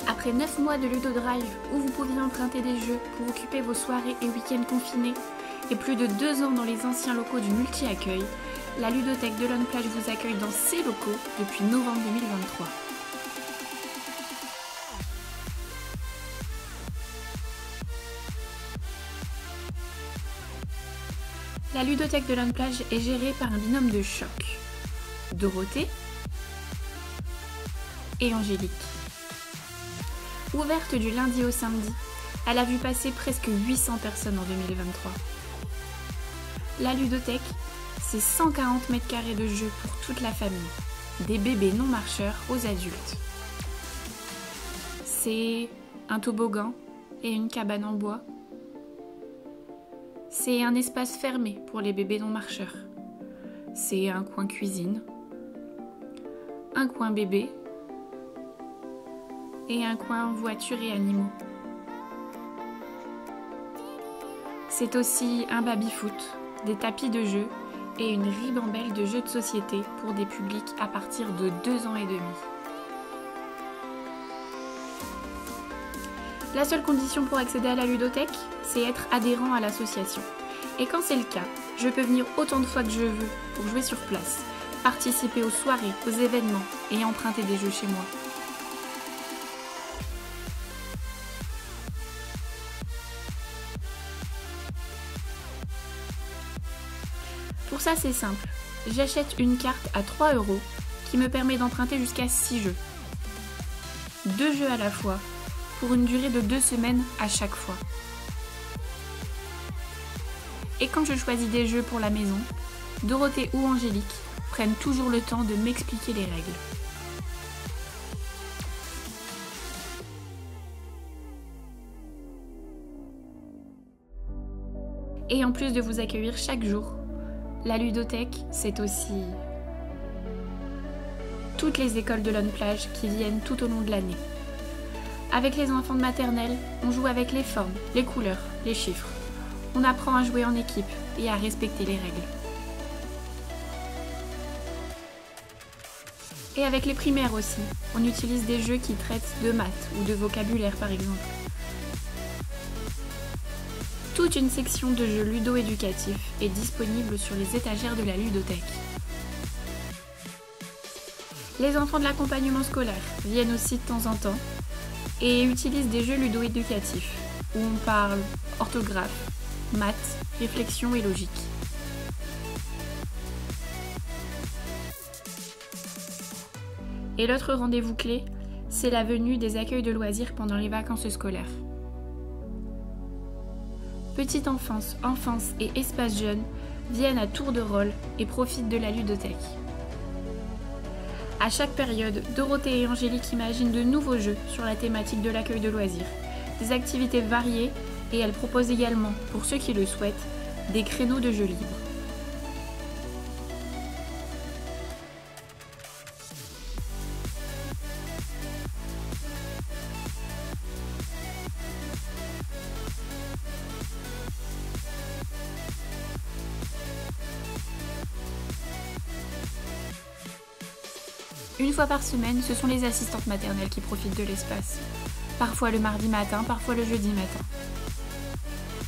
Après 9 mois de Ludodrive, où vous pouviez emprunter des jeux pour occuper vos soirées et week-ends confinés, et plus de 2 ans dans les anciens locaux du multi-accueil, la ludothèque de Lonne Plage vous accueille dans ses locaux depuis novembre 2023. La ludothèque de Lonne Plage est gérée par un binôme de choc, Dorothée et Angélique. Ouverte du lundi au samedi, elle a vu passer presque 800 personnes en 2023. La ludothèque, c'est 140 mètres carrés de jeux pour toute la famille, des bébés non marcheurs aux adultes. C'est un toboggan et une cabane en bois. C'est un espace fermé pour les bébés non marcheurs. C'est un coin cuisine, un coin bébé et un coin voiture et animaux. C'est aussi un baby-foot, des tapis de jeu et une ribambelle de jeux de société pour des publics à partir de 2 ans et demi. La seule condition pour accéder à la ludothèque, c'est être adhérent à l'association. Et quand c'est le cas, je peux venir autant de fois que je veux pour jouer sur place, participer aux soirées, aux événements et emprunter des jeux chez moi. Pour ça, c'est simple. J'achète une carte à 3 € qui me permet d'emprunter jusqu'à 6 jeux. 2 jeux à la fois, pour une durée de 2 semaines à chaque fois. Et quand je choisis des jeux pour la maison, Dorothée ou Angélique prennent toujours le temps de m'expliquer les règles. Et en plus de vous accueillir chaque jour, la ludothèque, c'est aussi toutes les écoles de Lonne Plage qui viennent tout au long de l'année. Avec les enfants de maternelle, on joue avec les formes, les couleurs, les chiffres. On apprend à jouer en équipe et à respecter les règles. Et avec les primaires aussi, on utilise des jeux qui traitent de maths ou de vocabulaire par exemple. Toute une section de jeux ludo-éducatifs est disponible sur les étagères de la ludothèque. Les enfants de l'accompagnement scolaire viennent aussi de temps en temps et utilisent des jeux ludo-éducatifs où on parle orthographe, maths, réflexion et logique. Et l'autre rendez-vous clé, c'est la venue des accueils de loisirs pendant les vacances scolaires. Petite enfance, enfance et espace jeune viennent à tour de rôle et profitent de la ludothèque. À chaque période, Dorothée et Angélique imaginent de nouveaux jeux sur la thématique de l'accueil de loisirs, des activités variées et elles proposent également, pour ceux qui le souhaitent, des créneaux de jeux libres. Une fois par semaine, ce sont les assistantes maternelles qui profitent de l'espace. Parfois le mardi matin, parfois le jeudi matin.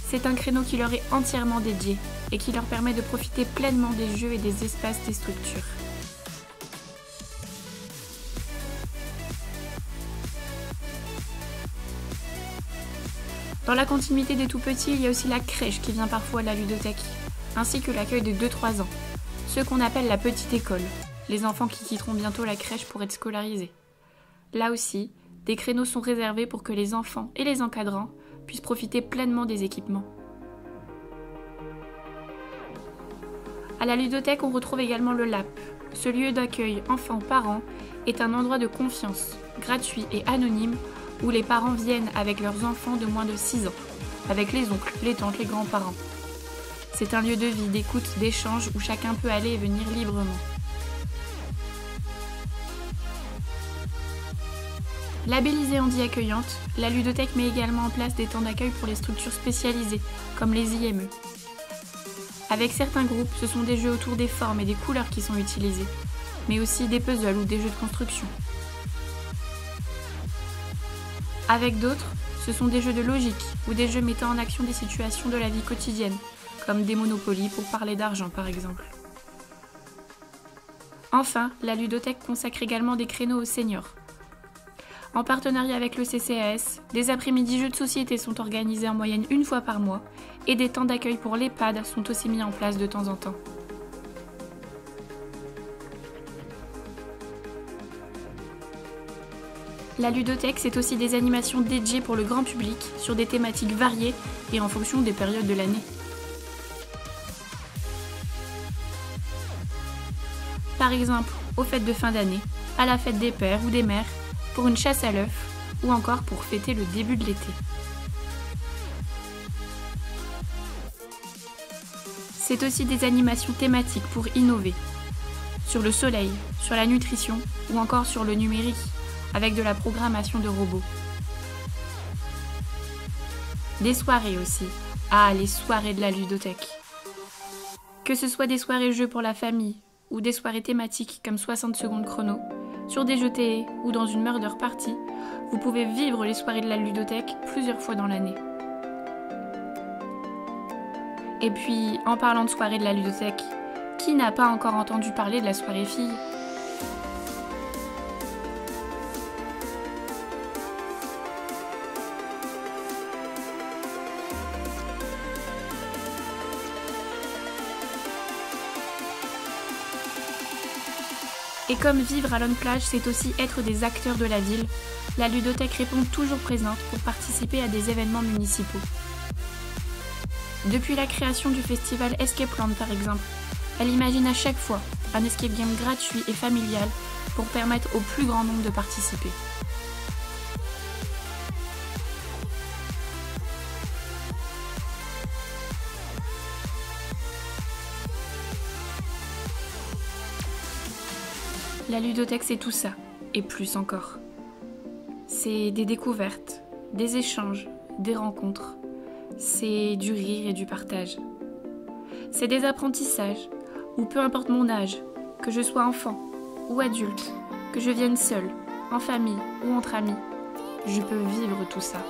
C'est un créneau qui leur est entièrement dédié et qui leur permet de profiter pleinement des jeux et des espaces des structures. Dans la continuité des tout-petits, il y a aussi la crèche qui vient parfois à la ludothèque, ainsi que l'accueil des 2-3 ans, ceux qu'on appelle la petite école, les enfants qui quitteront bientôt la crèche pour être scolarisés. Là aussi, des créneaux sont réservés pour que les enfants et les encadrants puissent profiter pleinement des équipements. À la ludothèque, on retrouve également le LAP. Ce lieu d'accueil enfants-parents est un endroit de confiance, gratuit et anonyme, où les parents viennent avec leurs enfants de moins de 6 ans, avec les oncles, les tantes, les grands-parents. C'est un lieu de vie, d'écoute, d'échange où chacun peut aller et venir librement. Labellisée Handi accueillante, la ludothèque met également en place des temps d'accueil pour les structures spécialisées, comme les IME. Avec certains groupes, ce sont des jeux autour des formes et des couleurs qui sont utilisés, mais aussi des puzzles ou des jeux de construction. Avec d'autres, ce sont des jeux de logique ou des jeux mettant en action des situations de la vie quotidienne, comme des Monopoly pour parler d'argent par exemple. Enfin, la ludothèque consacre également des créneaux aux seniors. En partenariat avec le CCAS, des après-midi jeux de société sont organisés en moyenne une fois par mois et des temps d'accueil pour l'EHPAD sont aussi mis en place de temps en temps. La ludothèque, c'est aussi des animations dédiées pour le grand public sur des thématiques variées et en fonction des périodes de l'année. Par exemple, aux fêtes de fin d'année, à la fête des pères ou des mères, pour une chasse à l'œuf ou encore pour fêter le début de l'été. C'est aussi des animations thématiques pour innover, sur le soleil, sur la nutrition ou encore sur le numérique, avec de la programmation de robots. Des soirées aussi. Ah, les soirées de la ludothèque. Que ce soit des soirées jeux pour la famille ou des soirées thématiques comme 60 secondes chrono, sur des jeux télé ou dans une murder party, vous pouvez vivre les soirées de la ludothèque plusieurs fois dans l'année. Et puis, en parlant de soirée de la ludothèque, qui n'a pas encore entendu parler de la soirée filles ? Et comme vivre à Lonne-Plage, c'est aussi être des acteurs de la ville, la ludothèque répond toujours présente pour participer à des événements municipaux. Depuis la création du festival Escape Land par exemple, elle imagine à chaque fois un escape game gratuit et familial pour permettre au plus grand nombre de participer. La ludothèque, c'est tout ça, et plus encore. C'est des découvertes, des échanges, des rencontres. C'est du rire et du partage. C'est des apprentissages, où peu importe mon âge, que je sois enfant ou adulte, que je vienne seule, en famille ou entre amis, je peux vivre tout ça.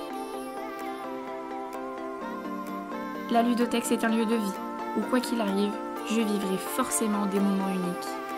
La ludothèque, c'est un lieu de vie, où quoi qu'il arrive, je vivrai forcément des moments uniques.